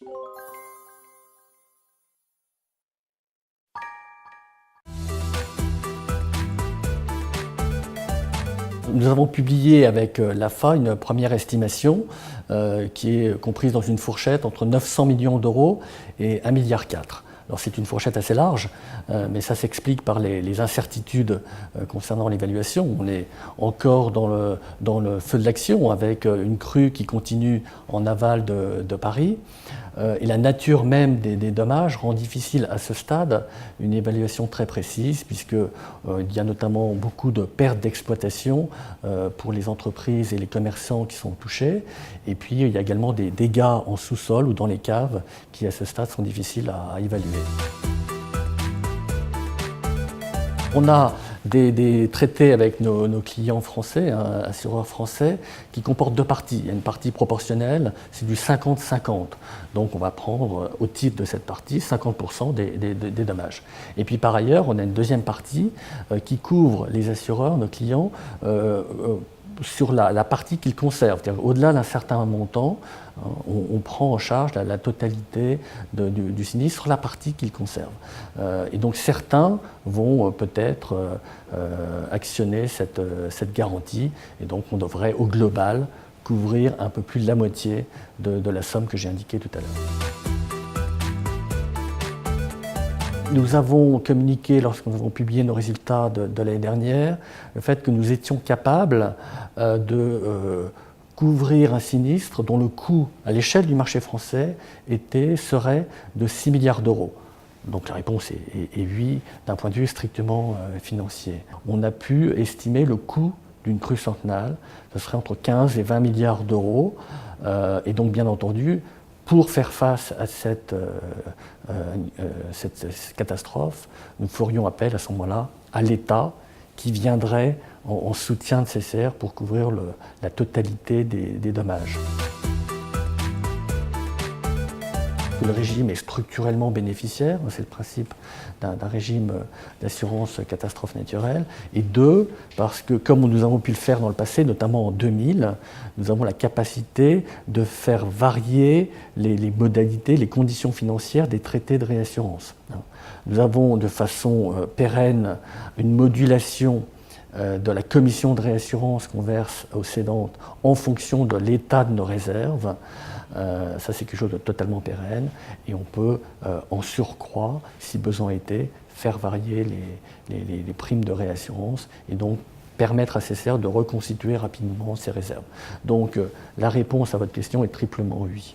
Nous avons publié avec l'AFA une première estimation qui est comprise dans une fourchette entre 900 millions d'euros et 1,4 milliard. Alors c'est une fourchette assez large, mais ça s'explique par les incertitudes concernant l'évaluation. On est encore dans le feu de l'action avec une crue qui continue en aval de Paris. Et la nature même des dommages rend difficile à ce stade une évaluation très précise, puisqu'il y a notamment beaucoup de pertes d'exploitation pour les entreprises et les commerçants qui sont touchés. Et puis il y a également des dégâts en sous-sol ou dans les caves qui à ce stade sont difficiles à évaluer. On a des traités avec nos clients français, assureurs français, qui comportent deux parties. Il y a une partie proportionnelle, c'est du 50-50. Donc on va prendre au titre de cette partie 50% des dommages. Et puis par ailleurs, on a une deuxième partie qui couvre les assureurs, nos clients, sur la partie qu'ils conservent. Au-delà d'un certain montant, on prend en charge la totalité du sinistre sur la partie qu'ils conservent. Et donc certains vont peut-être actionner cette garantie, et donc on devrait au global couvrir un peu plus de la moitié de la somme que j'ai indiquée tout à l'heure. Nous avons communiqué, lorsque nous avons publié nos résultats de l'année dernière, le fait que nous étions capables de couvrir un sinistre dont le coût à l'échelle du marché français serait de 6 milliards d'euros. Donc la réponse est oui, d'un point de vue strictement financier. On a pu estimer le coût d'une crue centennale, ce serait entre 15 et 20 milliards d'euros. Et donc bien entendu, pour faire face à cette catastrophe, nous ferions appel à ce moment-là à l'État qui viendrait en soutien de CCR pour couvrir la totalité des dommages. Le régime est structurellement bénéficiaire, c'est le principe d'un régime d'assurance catastrophe naturelle. Et deux, parce que comme nous avons pu le faire dans le passé, notamment en 2000, nous avons la capacité de faire varier les modalités, les conditions financières des traités de réassurance. Nous avons de façon pérenne une modulation de la commission de réassurance qu'on verse aux cédantes en fonction de l'état de nos réserves. Ça, c'est quelque chose de totalement pérenne et on peut, en surcroît, si besoin était, faire varier les primes de réassurance et donc permettre à CCR de reconstituer rapidement ses réserves. Donc, la réponse à votre question est triplement oui.